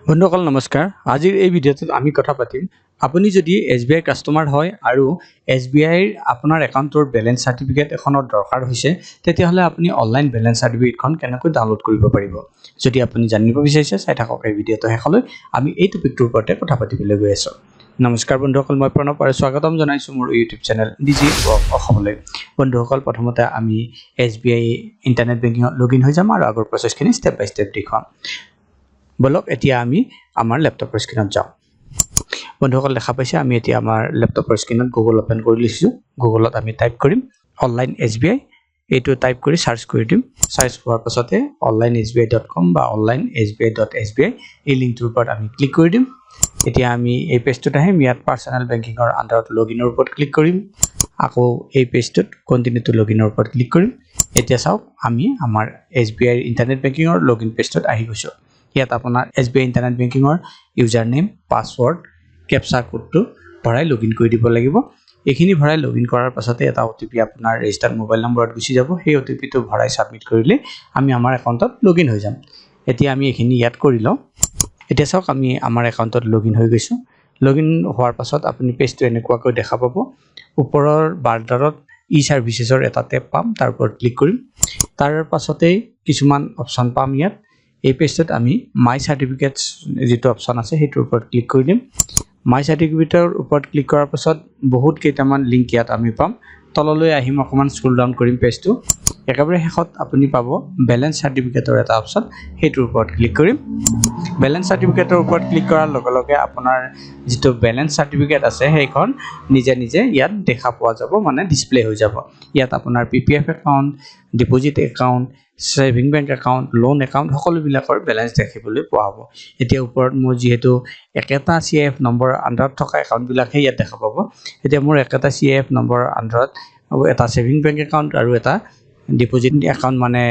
বন্ধুসকল নমস্কাৰ। আজিৰ এই ভিডিঅ'টোত আমি কথা পাতিম আপুনি যদি SBI কাস্টমাৰ হয় আৰু SBI আপোনাৰ একাউণ্টৰ বেলেন্স সাৰ্টিফিকেট এখনৰ দৰকাৰ হৈছে তেতিয়াহলে আপুনি অনলাইন বেলেন্স সাৰ্টিফিকেটখন কেনেকৈ ডাউনলোড কৰিব পাৰিব। যদি আপুনি জানিব বিচাৰিছে চাই থাকক এই ভিডিঅ'টো শেষলৈ। আমি এই টপিকটোৰ ওপৰতে কথা পাতিবলৈ গৈ আছো। নমস্কাৰ বন্ধুসকল, মই প্ৰণৱ আৰু স্বাগতম জনাইছো মোৰ ইউটিউব চেনেল ডিজি অসমলৈ। বন্ধুসকল প্ৰথমতে আমি SBI ইন্টাৰনেট বেংকিংত লগইন হৈ যাম আৰু আগৰ প্ৰচেছখিনি ষ্টেপ বাই ষ্টেপ দেখুৱাম। বলক এতিয়া আমি আমাৰ ল্যাপটপৰ স্ক্ৰিনত যাওঁ। বন্ধুসকল দেখা পাইছে আমি এতিয়া আমাৰ ল্যাপটপৰ স্ক্ৰিনত গুগল ওপেন কৰি লৈছো। গুগলত আমি টাইপ কৰিম অনলাইন SBI, এইটো টাইপ কৰি সাৰ্চ কৰি দিম। সাৰ্চ হোৱাৰ পাছতে onlinesbi.com বা onlinesbi.sbi এই লিংকটোৰ ওপৰত আমি ক্লিক কৰি দিম। এতিয়া আমি এই পেজটোত আহিম। ইয়াত পাৰ্সোনাল বেংকিংৰ আন্ডাৰত লগইনৰ ওপৰত ক্লিক কৰিম। আকৌ এই পেজটোত কন্টিনিউ টু লগইনৰ ওপৰত ক্লিক কৰিম। এতিয়া চাওক আমি আমাৰ SBI ইন্টাৰনেট বেংকিংৰ লগইন পেজটোত আহি গৈছো। ইয়াত আপোনাৰ SBI ইন্টাৰনেট বেংকিংৰ ইউজাৰ নেম, পাসওয়াৰ্ড, ক্যাপচা কোডটো ভৰাই লগইন কৰি দিব লাগিব। এইখিনি ভৰাই লগইন কৰাৰ পাছতে এটা OTP আপোনাৰ ৰেজিষ্টাৰ্ড মোবাইল নম্বৰত গুচি যাব। সেই OTPটো ভৰাই সাবমিট কৰিলে আমি আমাৰ একাউণ্টত লগইন হৈ যাম। এতিয়া আমি এইখিনি ইয়াত কৰি লওঁ। এতিয়া চাওক আমি আমাৰ একাউণ্টত লগইন হৈ গৈছো। লগইন হোৱাৰ পাছত আপুনি পেজটো এনেকুৱাকৈ দেখা পাব। ওপৰৰ বাৰডাৰত ই সাৰ্ভিসেছৰ এটা টেব পাম, তাৰ ওপৰত ক্লিক কৰিম। তাৰ পাছতে কিছুমান অপচন পাম। ইয়াত এই পেজটোত আমি মাই সাৰ্টিফিকেটছ যেটো অপচন আছে সেইটোৰ ওপৰত ক্লিক কৰি দিম। মাই সাৰ্টিফিকেটৰ ওপৰত ক্লিক কৰাৰ পাছত বহুত কেইটামান লিংক ইয়াত আমি পাম। তললৈ আহিম, অকমান স্ক্ৰল ডাউন কৰিম পেজটো। একেবাৰে শেষত আপুনি পাব বেলেন্স সাৰ্টিফিকেটৰ এটা অপচন, সেইটোৰ ওপৰত ক্লিক কৰিম। বেলেন্স সাৰ্টিফিকেটৰ ওপৰত ক্লিক কৰাৰ লগে লগে আপোনাৰ যেটো বেলেন্স সাৰ্টিফিকেট আছে সেইখন নিজে নিজে ইয়াত দেখা পোৱা যাব, মানে ডিসপ্লে হৈ যাব। ইয়াত আপোনাৰ PPF account, deposit account, saving bank account, loan account সকলো বিলাকৰ বেলেন্স দেখিবলৈ পোৱা হ'ব। এতিয়া ওপৰত মোৰ যেহেতু একেটা CIF নম্বৰ আন্ডাৰত থকা একাউণ্ট বিলাকহে ইয়াত দেখা পাব। এতিয়া মোৰ একেটা CIF নম্বৰ আন্ডাৰত এটা সেভিং বেংক একাউণ্ট আৰু এটা ডিপোজিট একাউণ্ট মানে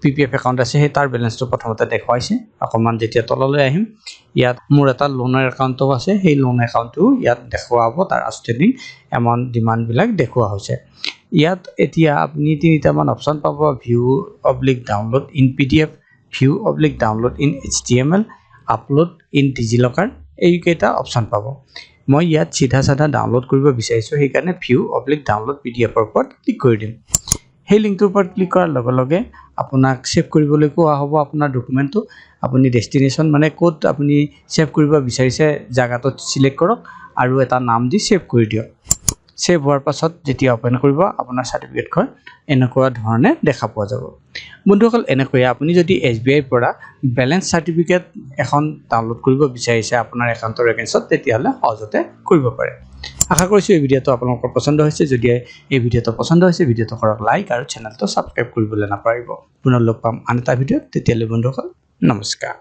PPF একাউণ্ট আছে, সেই তাৰ বেলেন্সটো প্ৰথমতে দেখুৱাইছে। অকমান যেতিয়া তললৈ আহিম, ইয়াত মোৰ এটা লোনৰ একাউণ্টও আছে, সেই লোন একাউণ্টটো ইয়াত দেখুওৱা হ'ব। তাৰ আউটষ্টেণ্ডিং এমাউণ্ট ডিমান্ড বিলাক দেখুওৱা হৈছে। ইয়াত এতিয়া আপুনি তিনিটামান অপচন পাব, view/download in PDF, view/download in HTML, upload in DigiLocker, এই কেইটা অপচন পাব। মই ইয়াত সিধা সাধা ডাউনলোড কৰিব বিচাৰিছো, সেইকাৰণে view/download PDF ৰ ওপৰত ক্লিক কৰি দিম। সেই লিংকটোৰ ওপৰত ক্লিক কৰাৰ লগে লগে আপোনাক সেভ কৰিবলৈ কোৱা হ'ব আপোনাৰ ডকুমেণ্টটো। আপুনি ডেষ্টিনেশ্যন মানে ক'ত আপুনি সেভ কৰিব বিচাৰিছে জাগাটো সিলেক্ট কৰক আৰু এটা নাম দি সেভ কৰি দিয়ক। সেভ হোৱাৰ পাছত যেতিয়া ওপেন কৰিব আপোনাৰ সাৰ্টিফিকেটখন এনেকুৱা ধৰণে দেখা পোৱা যাব। বন্ধুসকল এনেকৈ আপুনি যদি SBI ৰ পৰা বেলেন্স সাৰ্টিফিকেট এখন ডাউনলোড কৰিব বিচাৰিছে আপোনাৰ একাউণ্টৰ এগেইনষ্টত, তেতিয়াহলে সহজতে কৰিব পাৰে। আশা কৰিছো এই ভিডিঅ'টো আপোনালোকৰ পছন্দ হৈছে। যদি এই ভিডিঅ'টো পছন্দ হৈছে ভিডিঅ'টো কৰক লাইক আৰু চেনেলটো সাবস্ক্ৰাইব কৰিবলৈ নাপাহৰিব। পুনৰ লগ পাম আন এটা ভিডিঅ'ত। তেতিয়ালৈ বন্ধুসকল নমস্কাৰ।